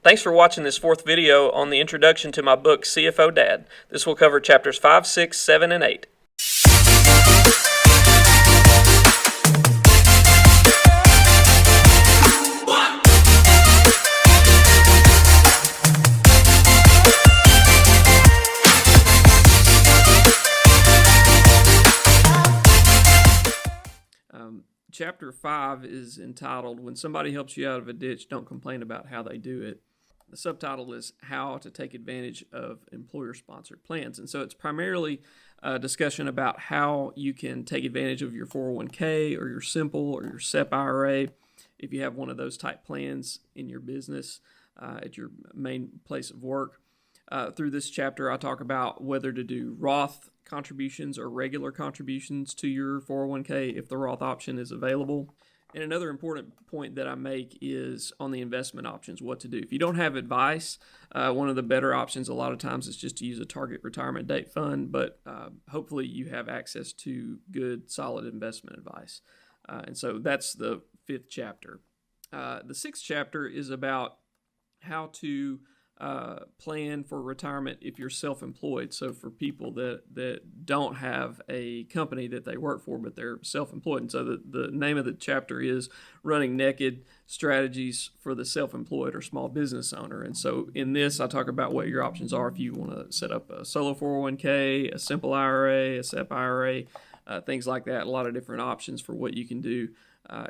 Thanks for watching this fourth video on the introduction to my book, CFO Dad. This will cover chapters 5, 6, 7, and 8. Chapter 5 is entitled, When Somebody Helps You Out of a Ditch, Don't Complain About How They Do It. The subtitle is How to Take Advantage of Employer-Sponsored Plans. And so it's primarily a discussion about how you can take advantage of your 401k or your Simple or your SEP IRA if you have one of those type plans in your business at your main place of work. Through this chapter, I talk about whether to do Roth contributions or regular contributions to your 401k if the Roth option is available. And another important point that I make is on the investment options, what to do. If you don't have advice, one of the better options a lot of times is just to use a target retirement date fund, but hopefully you have access to good, solid investment advice. And so that's the fifth chapter. The sixth chapter is about how to plan for retirement if you're self-employed. So for people that don't have a company that they work for, but they're self-employed. And so the name of the chapter is Running Nekked, Strategies for the Self-Employed or Small Business Owner. And so in this, I talk about what your options are if you want to set up a solo 401k, a Simple IRA, a SEP IRA, things like that. A lot of different options for what you can do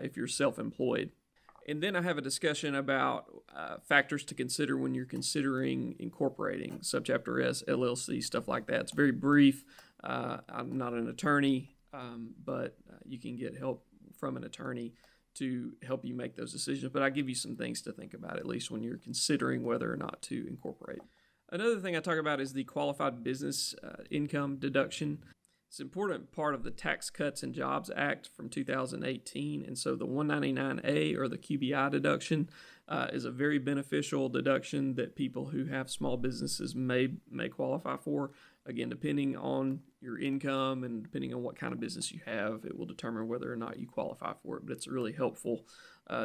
if you're self-employed. And then I have a discussion about factors to consider when you're considering incorporating Subchapter S, LLC, stuff like that. It's very brief. I'm not an attorney, but you can get help from an attorney to help you make those decisions. But I give you some things to think about, at least when you're considering whether or not to incorporate. Another thing I talk about is the qualified business income deduction. It's an important part of the Tax Cuts and Jobs Act from 2018, and so the 199A or the QBI deduction is a very beneficial deduction that people who have small businesses may qualify for. Again, depending on your income and depending on what kind of business you have, it will determine whether or not you qualify for it, but it's a really helpful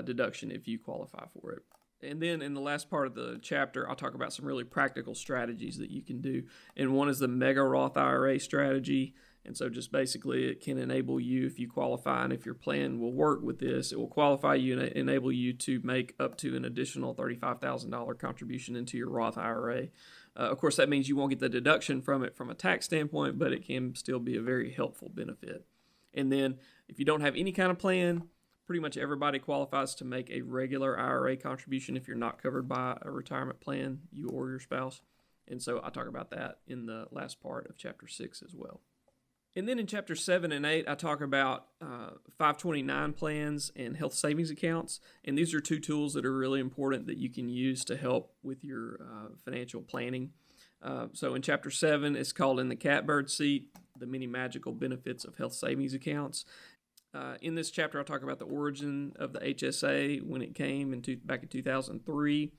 deduction if you qualify for it. And then in the last part of the chapter, I'll talk about some really practical strategies that you can do, and one is the Mega Roth IRA strategy. And so just basically it can enable you, if you qualify and if your plan will work with this, it will qualify you and enable you to make up to an additional $35,000 contribution into your Roth IRA. Of course, that means you won't get the deduction from it from a tax standpoint, but it can still be a very helpful benefit. And then if you don't have any kind of plan, pretty much everybody qualifies to make a regular IRA contribution if you're not covered by a retirement plan, you or your spouse. And so I talk about that in the last part of Chapter 6 as well. And then in Chapter 7 and 8, I talk about 529 plans and health savings accounts. And these are two tools that are really important that you can use to help with your financial planning. So in Chapter 7, it's called In the Catbird Seat, The Many Magical Benefits of Health Savings Accounts. In this chapter, I talk about the origin of the HSA when it came back in 2003.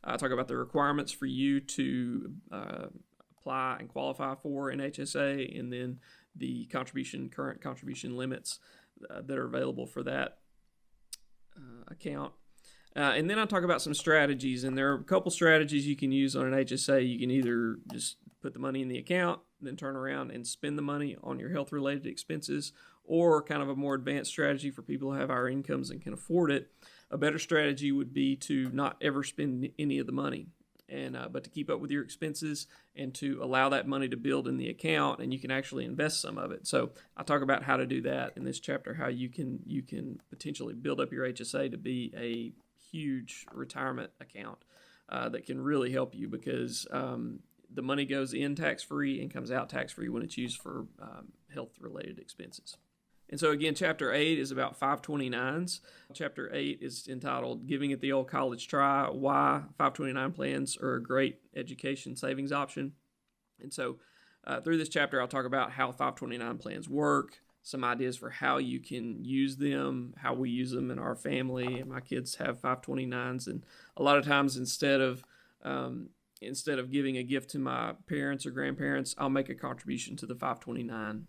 I talk about the requirements for you to apply and qualify for an HSA, and then the current contribution limits that are available for that account. And then I talk about some strategies, and there are a couple strategies you can use on an HSA. You can either just put the money in the account, then turn around and spend the money on your health-related expenses, or kind of a more advanced strategy for people who have higher incomes and can afford it. A better strategy would be to not ever spend any of the money, but to keep up with your expenses and to allow that money to build in the account, and you can actually invest some of it. So I talk about how to do that in this chapter, how you can potentially build up your HSA to be a huge retirement account that can really help you, because the money goes in tax-free and comes out tax-free when it's used for health-related expenses. And so again, Chapter 8 is about 529s. Chapter 8 is entitled Giving It the Old College Try, Why 529 Plans Are a Great Education Savings Option. And so through this chapter, I'll talk about how 529 plans work, some ideas for how you can use them, how we use them in our family. And my kids have 529s, and a lot of times instead of giving a gift to my parents or grandparents, I'll make a contribution to the 529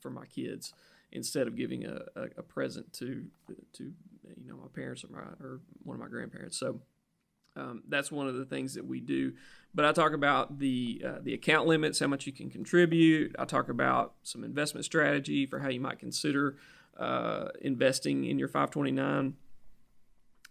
for my kids, instead of giving a present to my parents or one of my grandparents. So That's one of the things that we do. But I talk about the account limits, how much you can contribute. I talk about some investment strategy for how you might consider investing in your 529.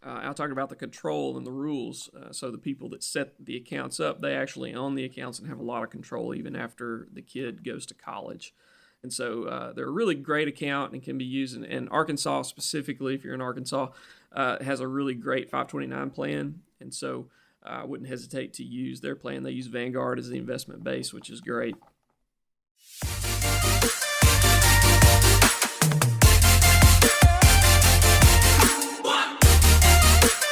I'll talk about the control and the rules. So the people that set the accounts up, they actually own the accounts and have a lot of control even after the kid goes to college. And so they're a really great account and can be used. And Arkansas specifically, if you're in Arkansas, has a really great 529 plan. And so I wouldn't hesitate to use their plan. They use Vanguard as the investment base, which is great.